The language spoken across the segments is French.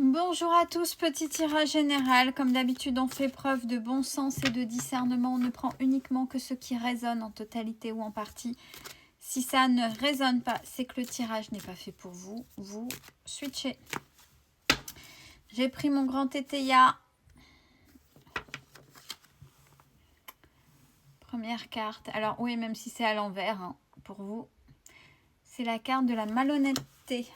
Bonjour à tous, petit tirage général. Comme d'habitude, on fait preuve de bon sens et de discernement. On ne prend uniquement que ce qui résonne en totalité ou en partie. Si ça ne résonne pas, c'est que le tirage n'est pas fait pour vous. Vous switchez. J'ai pris mon grand tétéia. Première carte. Alors oui, même si c'est à l'envers, hein, pour vous, c'est la carte de la malhonnêteté.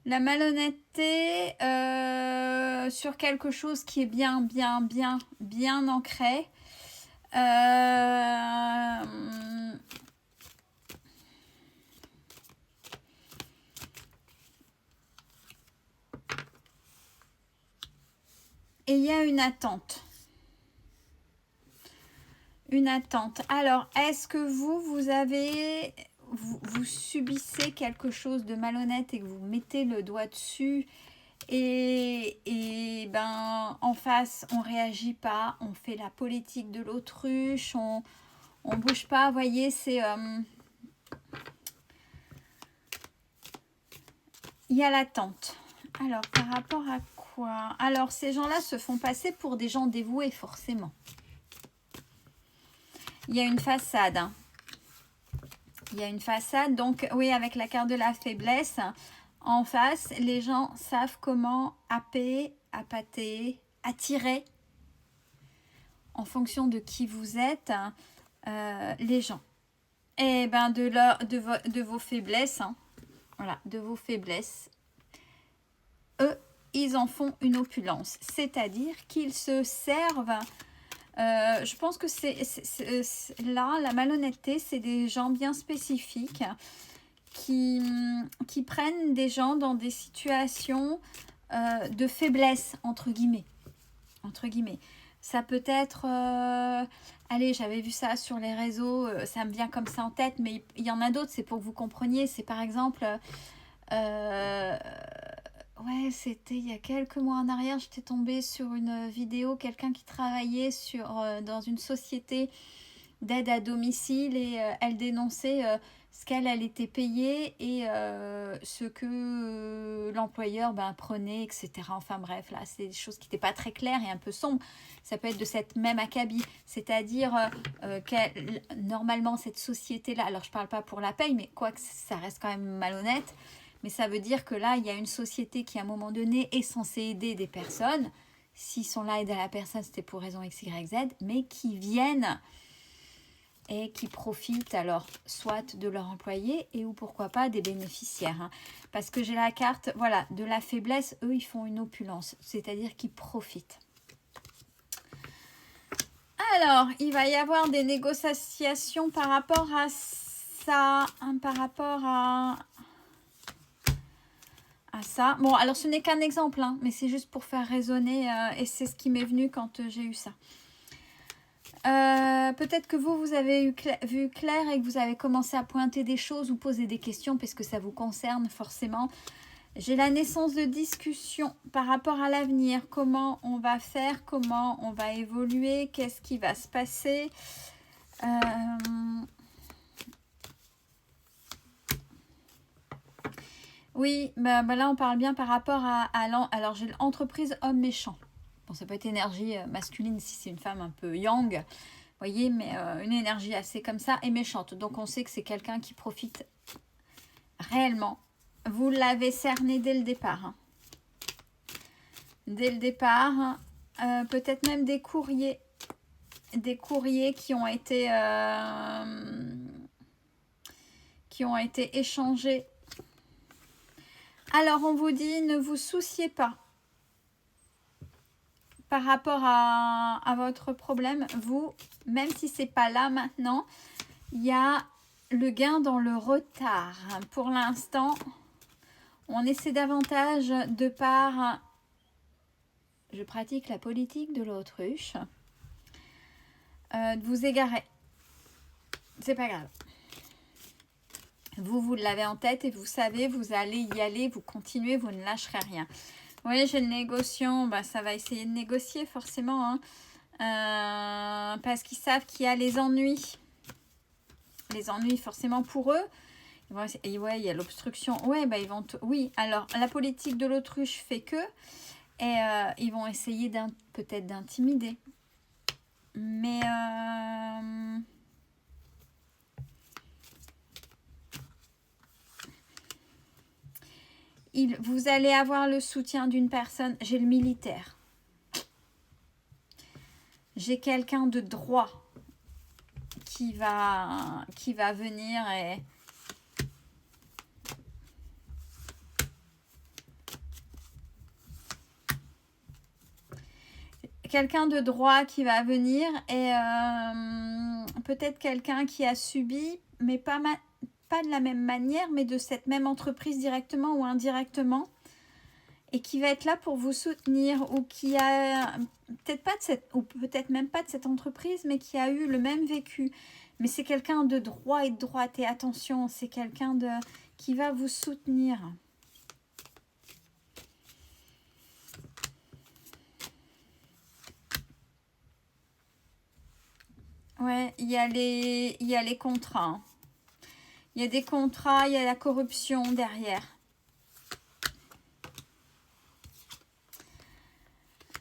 La malhonnêteté sur quelque chose qui est bien ancré. Et il y a une attente. Une attente. Alors, est-ce que vous avez... Vous subissez quelque chose de malhonnête et que vous mettez le doigt dessus et ben en face on réagit pas, on fait la politique de l'autruche, on bouge pas, vous voyez, c'est il y a l'attente. Alors par rapport à quoi? Alors ces gens-là se font passer pour des gens dévoués forcément. Il y a une façade, hein. Il y a une façade, donc oui, avec la carte de la faiblesse, en face, les gens savent comment happer, appâter, attirer, en fonction de qui vous êtes, les gens. Et ben de vos faiblesses, hein, voilà, de vos faiblesses, eux, ils en font une opulence. C'est-à-dire qu'ils se servent... je pense que là, la malhonnêteté, c'est des gens bien spécifiques qui prennent des gens dans des situations de faiblesse, entre guillemets. Ça peut être... allez, j'avais vu ça sur les réseaux, ça me vient comme ça en tête, mais il y en a d'autres, c'est pour que vous compreniez. C'est par exemple... ouais, c'était il y a quelques mois en arrière, j'étais tombée sur une vidéo, quelqu'un qui travaillait dans une société d'aide à domicile et elle dénonçait ce qu'elle était payée et ce que l'employeur prenait, etc. Enfin bref, là, c'est des choses qui n'étaient pas très claires et un peu sombres. Ça peut être de cette même acabit, c'est-à-dire normalement cette société-là, alors je ne parle pas pour la paye, mais quoi que ça reste quand même malhonnête. Mais ça veut dire que là, il y a une société qui, à un moment donné, est censée aider des personnes. S'ils sont là, aider la personne, c'était pour raison X, Y, Z. Mais qui viennent et qui profitent, alors, soit de leur employé et ou pourquoi pas des bénéficiaires. Hein. Parce que j'ai la carte, voilà, de la faiblesse. Eux, ils font une opulence. C'est-à-dire qu'ils profitent. Alors, il va y avoir des négociations par rapport à ça. Hein, par rapport à ça. Bon, alors ce n'est qu'un exemple, hein, mais c'est juste pour faire résonner et c'est ce qui m'est venu quand j'ai eu ça. Peut-être que vous avez vu clair et que vous avez commencé à pointer des choses ou poser des questions parce que ça vous concerne forcément. J'ai la naissance de discussion par rapport à l'avenir. Comment on va faire, comment on va évoluer, qu'est-ce qui va se passer. Oui, bah là on parle bien par rapport alors j'ai l'entreprise homme méchant. Bon, ça peut être énergie masculine si c'est une femme un peu yang, vous voyez, mais une énergie assez comme ça et méchante. Donc on sait que c'est quelqu'un qui profite réellement. Vous l'avez cerné dès le départ. Hein. Dès le départ, peut-être même des courriers qui ont été échangés. Alors, on vous dit, ne vous souciez pas par rapport à votre problème. Vous, même si ce n'est pas là maintenant, il y a le gain dans le retard. Pour l'instant, on essaie davantage de par... Je pratique la politique de l'autruche. De vous égarer. C'est pas grave. Vous l'avez en tête et vous savez, vous allez y aller, vous continuez, vous ne lâcherez rien. Oui, j'ai le négociant, ça va essayer de négocier forcément, hein, parce qu'ils savent qu'il y a les ennuis. les ennuis forcément pour eux. Et ouais, il y a l'obstruction. Ouais, bah, ils vont... Oui, alors, la politique de l'autruche fait que... Et ils vont essayer peut-être d'intimider. Mais... vous allez avoir le soutien d'une personne. J'ai le militaire. J'ai quelqu'un de droit qui va venir et... Quelqu'un de droit qui va venir et peut-être quelqu'un qui a subi, mais pas de la même manière, mais de cette même entreprise directement ou indirectement, et qui va être là pour vous soutenir, ou qui a peut-être pas de cette, ou peut-être même pas de cette entreprise, mais qui a eu le même vécu. Mais c'est quelqu'un de droit et de droite, et attention, c'est quelqu'un qui va vous soutenir. Ouais, il y a les contrats. Il y a des contrats, il y a la corruption derrière.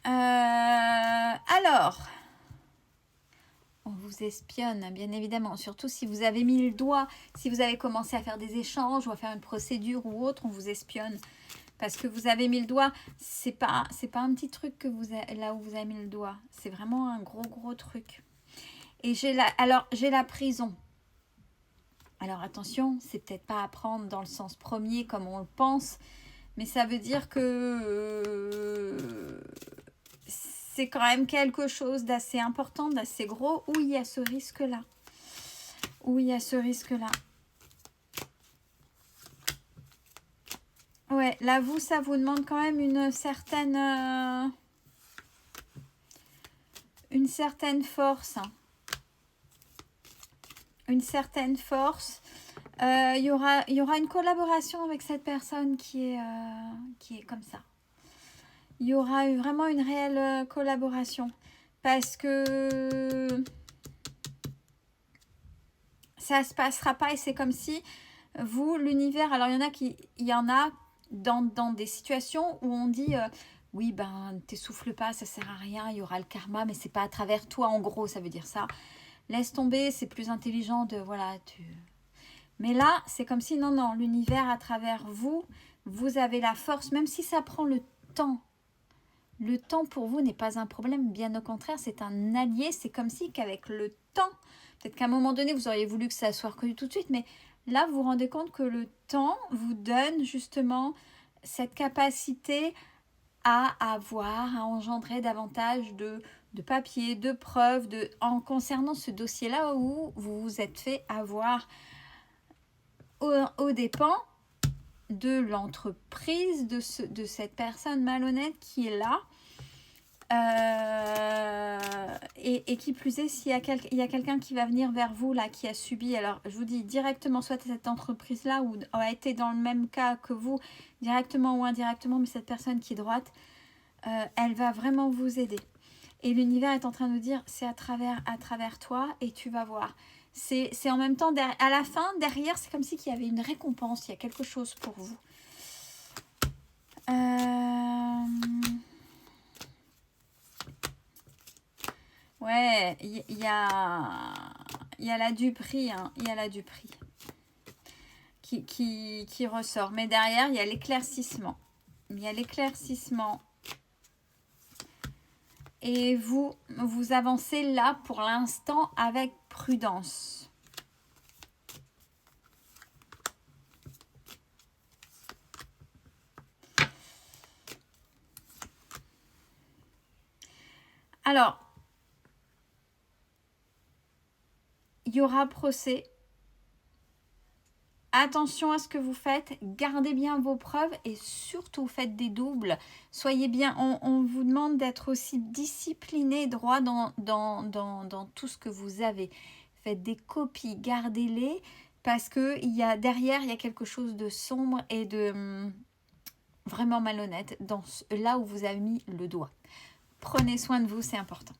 Alors, on vous espionne, bien évidemment. Surtout si vous avez mis le doigt, si vous avez commencé à faire des échanges ou à faire une procédure ou autre, on vous espionne. Parce que vous avez mis le doigt, c'est pas un petit truc que là où vous avez mis le doigt. C'est vraiment un gros truc. Et j'ai la prison. Alors attention, c'est peut-être pas à prendre dans le sens premier comme on le pense, mais ça veut dire que c'est quand même quelque chose d'assez important, d'assez gros, où il y a ce risque-là. Ouais, là, ça vous demande quand même une certaine force. Une certaine force. Il y aura une collaboration avec cette personne qui est comme ça. Il y aura vraiment une réelle collaboration. Parce que ça se passera pas et c'est comme si vous, l'univers... Alors, il y en a dans des situations où on dit... oui, ben, t'essouffles pas, ça sert à rien, il y aura le karma, mais c'est pas à travers toi, en gros, ça veut dire ça. Laisse tomber, c'est plus intelligent de... Voilà, Mais là, c'est comme si, non, l'univers, à travers vous, vous avez la force, même si ça prend le temps. Le temps, pour vous, n'est pas un problème, bien au contraire, c'est un allié. C'est comme si qu'avec le temps, peut-être qu'à un moment donné, vous auriez voulu que ça soit reconnu tout de suite, mais là, vous vous rendez compte que le temps vous donne justement cette capacité à engendrer davantage de papiers, de preuves, en concernant ce dossier-là où vous vous êtes fait avoir aux dépens de l'entreprise, de cette personne malhonnête qui est là. Et qui plus est, s'il y a quelqu'un qui va venir vers vous, là, qui a subi, alors je vous dis directement, soit cette entreprise-là, ou a été dans le même cas que vous, directement ou indirectement, mais cette personne qui est droite, elle va vraiment vous aider. Et l'univers est en train de dire, c'est à travers toi, et tu vas voir. C'est en même temps, à la fin, derrière, c'est comme si qu'il y avait une récompense, il y a quelque chose pour vous. Ouais, il y a la Duperie, hein, il y a la Duperie qui ressort. Mais derrière, il y a l'éclaircissement. Et vous avancez là pour l'instant avec prudence. Alors, il y aura procès. Attention à ce que vous faites, gardez bien vos preuves et surtout faites des doubles. Soyez bien, on vous demande d'être aussi discipliné, droit dans tout ce que vous avez. Faites des copies, gardez-les parce que derrière, il y a quelque chose de sombre et de vraiment malhonnête là où vous avez mis le doigt. Prenez soin de vous, c'est important.